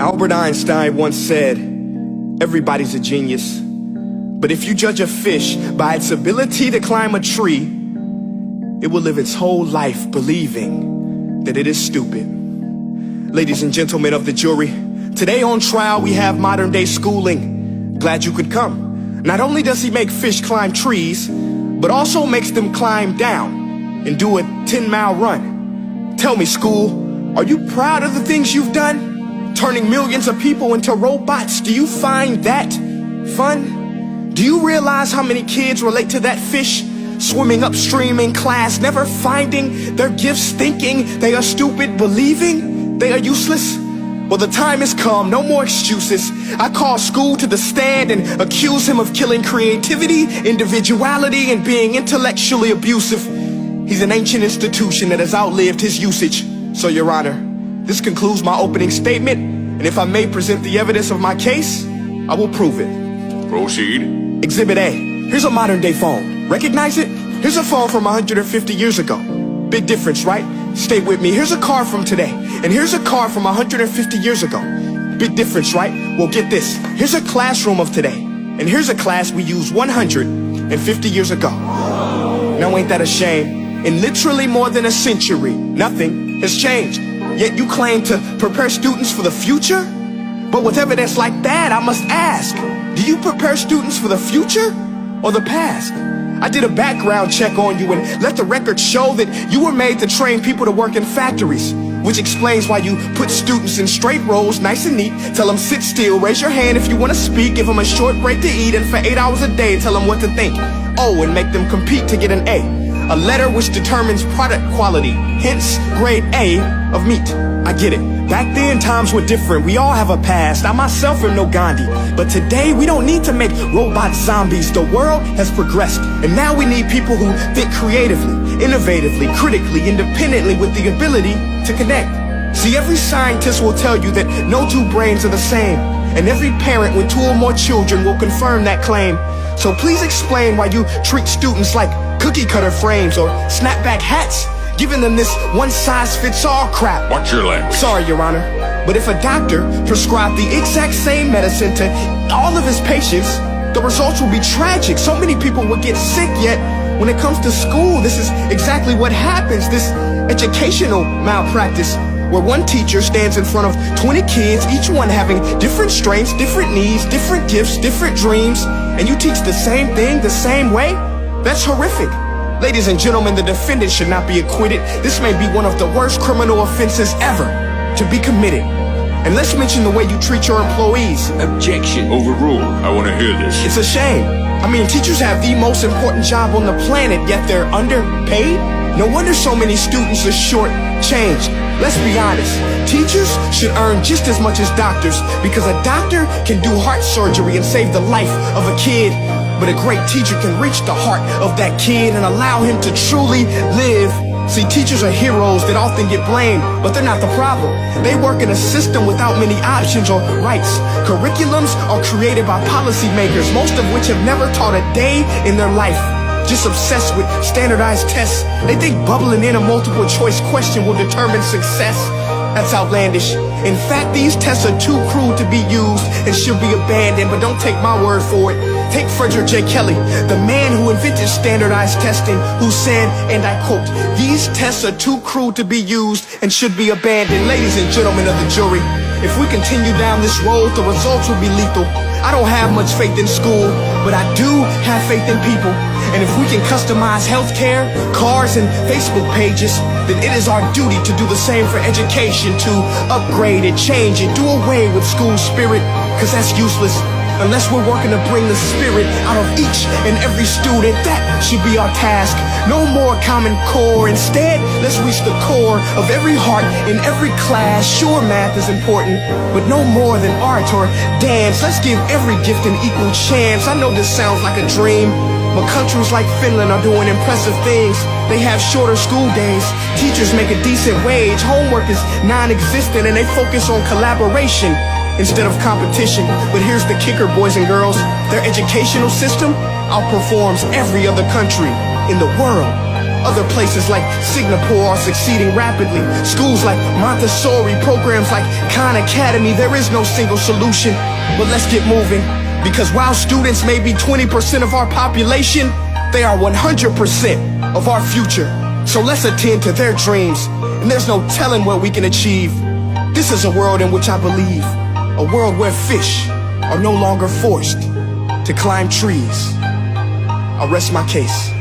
Albert Einstein once said, everybody's a genius, but if you judge a fish by its ability to climb a tree, it will live its whole life believing that it is stupid. Ladies and gentlemen of the jury, today on trial we have modern day schooling. Glad you could come. Not only does he make fish climb trees, but also makes them climb down and do a 10-mile run. Tell me, school, are you proud of the things you've done? Turning millions of people into robots, do you find that fun? Do you realize how many kids relate to that fish swimming upstream in class, never finding their gifts, thinking they are stupid, believing they are useless? Well, the time has come, no more excuses. I call school to the stand and accuse him of killing creativity, individuality, and being intellectually abusive. He's an ancient institution that has outlived his usage. So, Your Honor, this concludes my opening statement, and if I may present the evidence of my case, I will prove it. Proceed. Exhibit A. Here's a modern day phone. Recognize it? Here's a phone from 150 years ago. Big difference, right? Stay with me. Here's a car from today, and here's a car from 150 years ago. Big difference, right? Well, get this. Here's a classroom of today, and here's a class we used 150 years ago. Now, ain't that a shame? In literally more than a century, nothing has changed. Yet you claim to prepare students for the future? But with evidence like that, I must ask, do you prepare students for the future or the past? I did a background check on you and let the record show that you were made to train people to work in factories, which explains why you put students in straight rows, nice and neat, tell them sit still, raise your hand if you want to speak, give them a short break to eat, and for 8 hours a day tell them what to think. Oh, and make them compete to get an A letter which determines product quality, hence grade A of meat. I get it. Back then, times were different. We all have a past. I myself am no Gandhi. But today, we don't need to make robot zombies. The world has progressed. And now we need people who think creatively, innovatively, critically, independently, with the ability to connect. See, every scientist will tell you that no two brains are the same. And every parent with 2 or more children will confirm that claim. So please explain why you treat students like cookie cutter frames or snapback hats, giving them this one-size-fits-all crap. Watch your language. Sorry, Your Honor, but if a doctor prescribed the exact same medicine to all of his patients, the results will be tragic. So many people will get sick, yet when it comes to school, this is exactly what happens. This educational malpractice, where one teacher stands in front of 20 kids, each one having different strengths, different needs, different gifts, different dreams, and you teach the same thing the same way? That's horrific. Ladies and gentlemen, the defendant should not be acquitted. This may be one of the worst criminal offenses ever to be committed. And let's mention the way you treat your employees. Objection. Overruled. I want to hear this. It's a shame. I mean, teachers have the most important job on the planet, yet they're underpaid? No wonder so many students are short-changed. Let's be honest, teachers should earn just as much as doctors, because a doctor can do heart surgery and save the life of a kid, but a great teacher can reach the heart of that kid and allow him to truly live. See, teachers are heroes that often get blamed, but they're not the problem. They work in a system without many options or rights. Curriculums are created by policymakers, most of which have never taught a day in their life. Just obsessed with standardized tests. They think bubbling in a multiple choice question will determine success. That's outlandish. In fact, these tests are too cruel to be used and should be abandoned, but don't take my word for it. Take Frederick J. Kelly, the man who invented standardized testing, who said, and I quote, "These tests are too cruel to be used and should be abandoned." Ladies and gentlemen of the jury, if we continue down this road, the results will be lethal. I don't have much faith in school, but I do have faith in people. And if we can customize healthcare, cars, and Facebook pages, then it is our duty to do the same for education, to upgrade it, change it, do away with school spirit, because that's useless. Unless we're working to bring the spirit out of each and every student, that should be our task. No more Common Core. Instead, let's reach the core of every heart in every class. Sure, math is important, but no more than art or dance. Let's give every gift an equal chance. I know this sounds like a dream, but countries like Finland are doing impressive things. They have shorter school days, teachers make a decent wage, homework is non-existent, and they focus on collaboration instead of competition. But here's the kicker, boys and girls. Their educational system outperforms every other country in the world. Other places like Singapore are succeeding rapidly. Schools like Montessori, programs like Khan Academy. There is no single solution, but let's get moving. Because while students may be 20% of our population, they are 100% of our future. So let's attend to their dreams, and there's no telling what we can achieve. This is a world in which I believe, a world where fish are no longer forced to climb trees. I'll rest my case.